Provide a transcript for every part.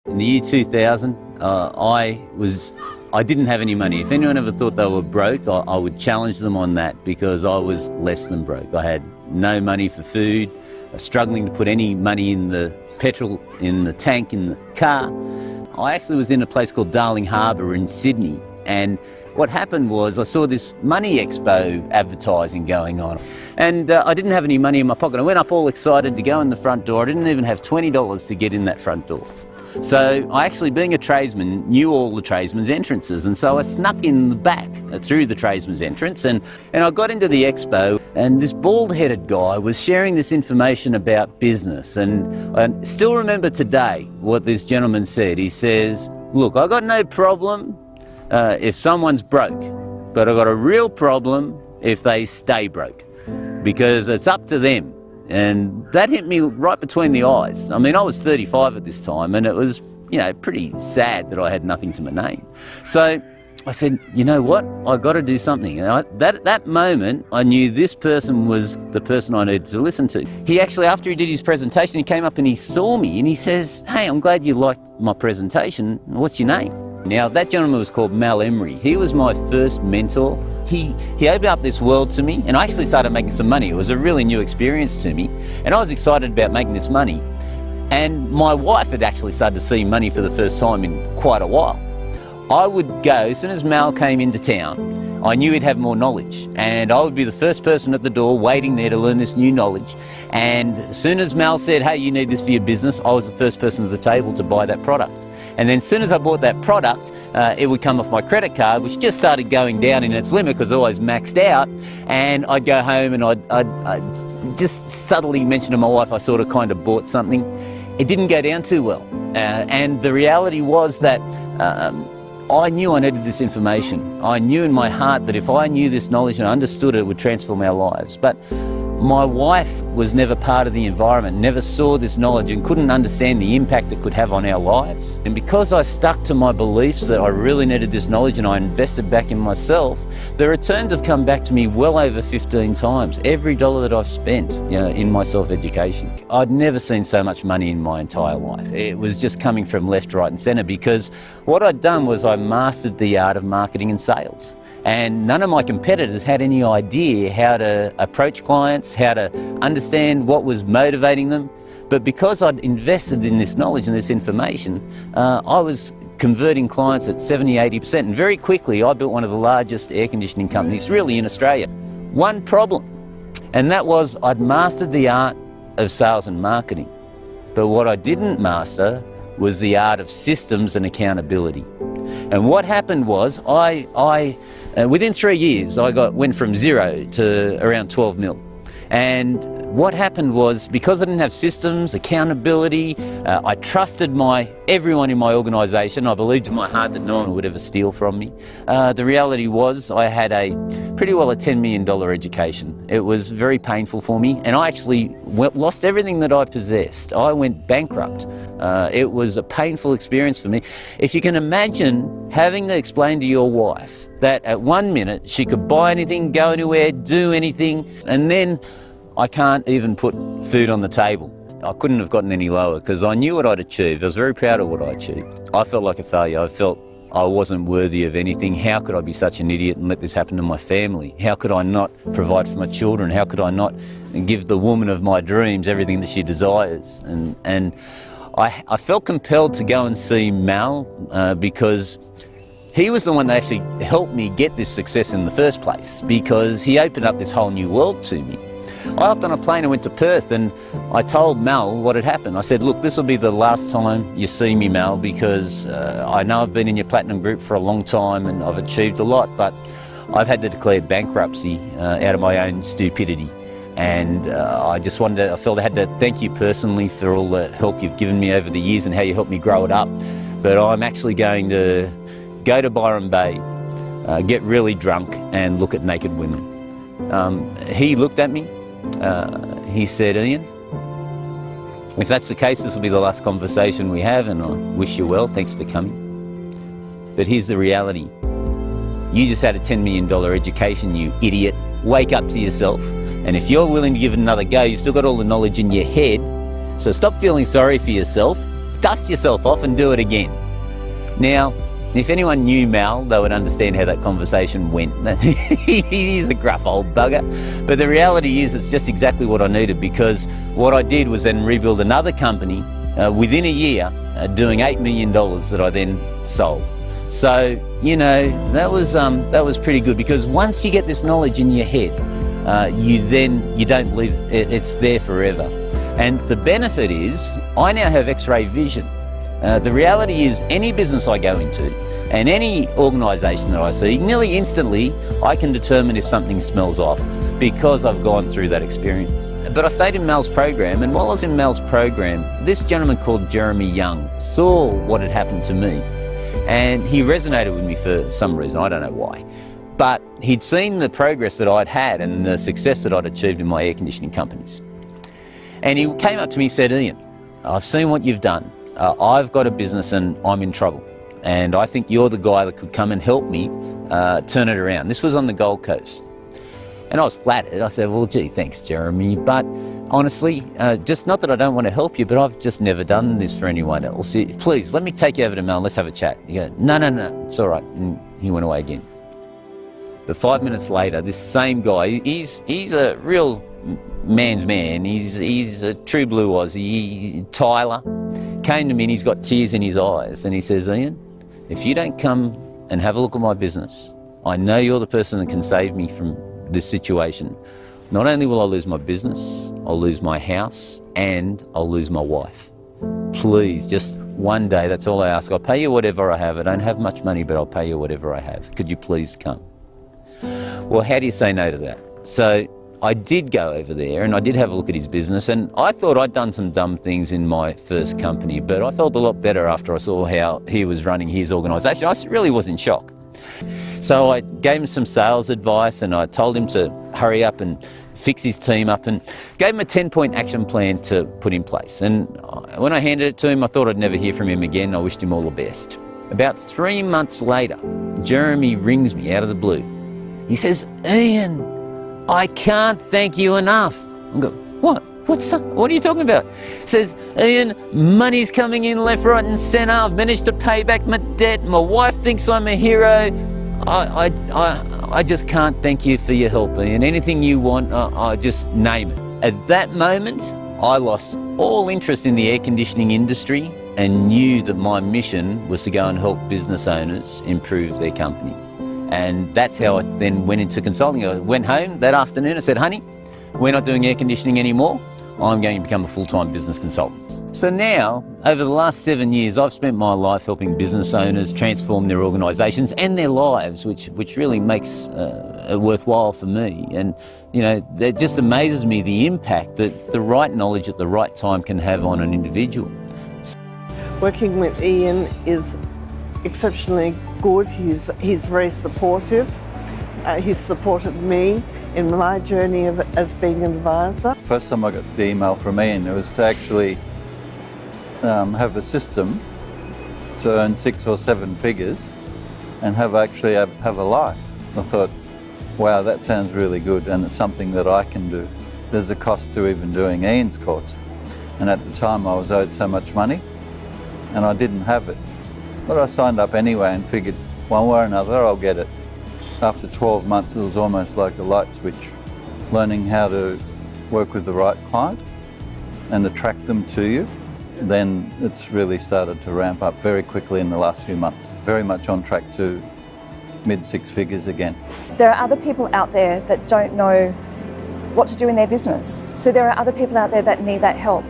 In the year 2000, I didn't have any money. If anyone ever thought they were broke, I would challenge them on that, because I was less than broke. I had no money for food, struggling to put any money in the petrol in the tank in the car. I actually was in a place called Darling Harbour in Sydney, and what happened was I saw this Money Expo advertising going on, and I didn't have any money in my pocket. I went up all excited to go in the front door. I didn't even have $20 to get in that front door. So I actually, being a tradesman, knew all the tradesmen's entrances, and so I snuck in the back through the tradesman's entrance, and I got into the expo, and this bald-headed guy was sharing this information about business. And I still remember today what this gentleman said. He says, "Look, I got no problem if someone's broke, but I got a real problem if they stay broke, because it's up to them." And that hit me right between the eyes. I mean, I was 35 at this time, and it was, pretty sad that I had nothing to my name. So I said, you know what, I got to do something. And that moment, I knew this person was the person I needed to listen to. He actually, after he did his presentation, he came up and he saw me and he says, "Hey, I'm glad you liked my presentation. What's your name?" Now, that gentleman was called Mal Emery. He was my first mentor. He opened up this world to me, and I actually started making some money. It was a really new experience to me, and I was excited about making this money. And my wife had actually started to see money for the first time in quite a while. I would go, as soon as Mal came into town, I knew he'd have more knowledge, and I would be the first person at the door waiting there to learn this new knowledge. And as soon as Mal said, "Hey, you need this for your business," I was the first person at the table to buy that product. And then as soon as I bought that product, it would come off my credit card, which just started going down in its limit because I always maxed out. And I'd go home and I'd just subtly mention to my wife I sort of kind of bought something. It didn't go down too well. And the reality was that I knew I needed this information. I knew in my heart that if I knew this knowledge and understood it, it would transform our lives. But my wife was never part of the environment, never saw this knowledge and couldn't understand the impact it could have on our lives. And because I stuck to my beliefs that I really needed this knowledge and I invested back in myself, the returns have come back to me well over 15 times. Every dollar that I've spent in my self-education. I'd never seen so much money in my entire life. It was just coming from left, right and centre, because what I'd done was I mastered the art of marketing and sales. And none of my competitors had any idea how to approach clients, how to understand what was motivating them. But because I'd invested in this knowledge and this information, I was converting clients at 70, 80%. And very quickly, I built one of the largest air conditioning companies really in Australia. One problem, and that was I'd mastered the art of sales and marketing. But what I didn't master was the art of systems and accountability. And what happened was within 3 years, I went from 0 to around 12 mil. And what happened was, because I didn't have systems, accountability, I trusted everyone in my organisation. I believed in my heart that no one would ever steal from me. The reality was I had pretty well a $10 million education. It was very painful for me, and I actually lost everything that I possessed. I went bankrupt. It was a painful experience for me. If you can imagine having to explain to your wife that at 1 minute she could buy anything, go anywhere, do anything, and then I can't even put food on the table. I couldn't have gotten any lower because I knew what I'd achieved. I was very proud of what I achieved. I felt like a failure. I felt I wasn't worthy of anything. How could I be such an idiot and let this happen to my family? How could I not provide for my children? How could I not give the woman of my dreams everything that she desires? And I felt compelled to go and see Mal because he was the one that actually helped me get this success in the first place, because he opened up this whole new world to me. I hopped on a plane and went to Perth, and I told Mal what had happened. I said, "Look, this will be the last time you see me, Mal, because I know I've been in your platinum group for a long time and I've achieved a lot, but I've had to declare bankruptcy out of my own stupidity. And I felt I had to thank you personally for all the help you've given me over the years and how you helped me grow it up. But I'm actually going to go to Byron Bay, get really drunk and look at naked women." He looked at me. He said, "Ian, if that's the case, this will be the last conversation we have, and I wish you well. Thanks for coming. But here's the reality. You just had a $10 million education, you idiot. Wake up to yourself. And if you're willing to give it another go, you've still got all the knowledge in your head. So stop feeling sorry for yourself dust yourself off and do it again. Now, if anyone knew Mal, they would understand how that conversation went. He's a gruff old bugger. But the reality is it's just exactly what I needed, because what I did was then rebuild another company within a year, doing $8 million that I then sold. So, you know, that was pretty good, because once you get this knowledge in your head, you don't leave it, it's there forever. And the benefit is I now have X-ray vision. The reality is any business I go into and any organisation that I see, nearly instantly I can determine if something smells off, because I've gone through that experience. But I stayed in Mel's program, and while I was in Mel's program, this gentleman called Jeremy Young saw what had happened to me, and he resonated with me for some reason, I don't know why. But he'd seen the progress that I'd had and the success that I'd achieved in my air conditioning companies. And he came up to me and said, Ian, I've seen what you've done. I've got a business and I'm in trouble. And I think you're the guy that could come and help me turn it around. This was on the Gold Coast. And I was flattered. I said, well, gee, thanks, Jeremy. But honestly, just not that I don't want to help you, but I've just never done this for anyone else. Please, let me take you over to Mel and let's have a chat. He goes, no, it's all right. And he went away again. But 5 minutes later, this same guy, he's a real man's man. He's a true blue Aussie. Tyler came to me and he's got tears in his eyes. And he says, Ian, if you don't come and have a look at my business, I know you're the person that can save me from this situation. Not only will I lose my business, I'll lose my house and I'll lose my wife. Please, just one day, that's all I ask. I'll pay you whatever I have. I don't have much money, but I'll pay you whatever I have. Could you please come? Well, how do you say no to that? So I did go over there and I did have a look at his business, and I thought I'd done some dumb things in my first company, but I felt a lot better after I saw how he was running his organisation. I really was in shock. So I gave him some sales advice and I told him to hurry up and fix his team up, and gave him a 10-point action plan to put in place. And when I handed it to him, I thought I'd never hear from him again. I wished him all the best. About 3 months later, Jeremy rings me out of the blue. He says, Ian, I can't thank you enough. I go, what? What are you talking about? He says, Ian, money's coming in left, right and centre. I've managed to pay back my debt. My wife thinks I'm a hero. I just can't thank you for your help, Ian. Anything you want, I just name it. At that moment, I lost all interest in the air conditioning industry and knew that my mission was to go and help business owners improve their company. And that's how I then went into consulting. I went home that afternoon and said, honey, we're not doing air conditioning anymore. I'm going to become a full-time business consultant. So now, over the last 7 years, I've spent my life helping business owners transform their organisations and their lives, which really makes it worthwhile for me. And, you know, it just amazes me the impact that the right knowledge at the right time can have on an individual. Working with Ian is exceptionally good. He's very supportive. He's supported me in my journey as being an advisor. First time I got the email from Ian, it was to actually have a system to earn 6 or 7 figures and have a life. I thought, wow, that sounds really good, and it's something that I can do. There's a cost to even doing Ian's course. And at the time I was owed so much money and I didn't have it. But I signed up anyway and figured one way or another I'll get it. After 12 months, it was almost like a light switch, learning how to work with the right client and attract them to you. Then it's really started to ramp up very quickly in the last few months. Very much on track to mid-6 figures again. There are other people out there that don't know what to do in their business. So there are other people out there that need that help.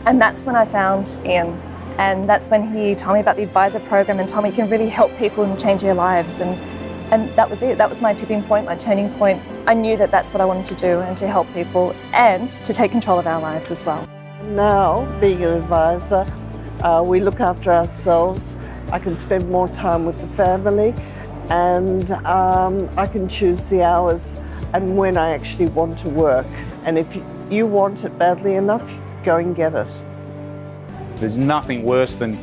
And that's when I found Ian. And that's when he told me about the advisor program and told me you can really help people and change their lives. And that was it. That was my tipping point, my turning point. I knew that that's what I wanted to do, and to help people and to take control of our lives as well. Now, being an advisor, we look after ourselves. I can spend more time with the family, and I can choose the hours and when I actually want to work. And if you want it badly enough, go and get it. There's nothing worse than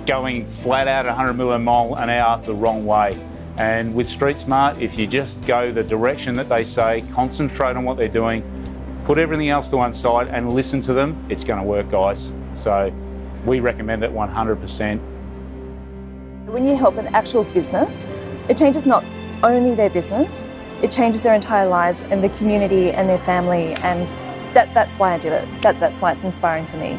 going flat out 100 mile an hour the wrong way. And with Streetsmart, if you just go the direction that they say, concentrate on what they're doing, put everything else to one side and listen to them, it's going to work, guys. So We recommend it 100%. When you help an actual business, it changes not only their business, it changes their entire lives and the community and their family, and that's why I did it. That's why it's inspiring for me.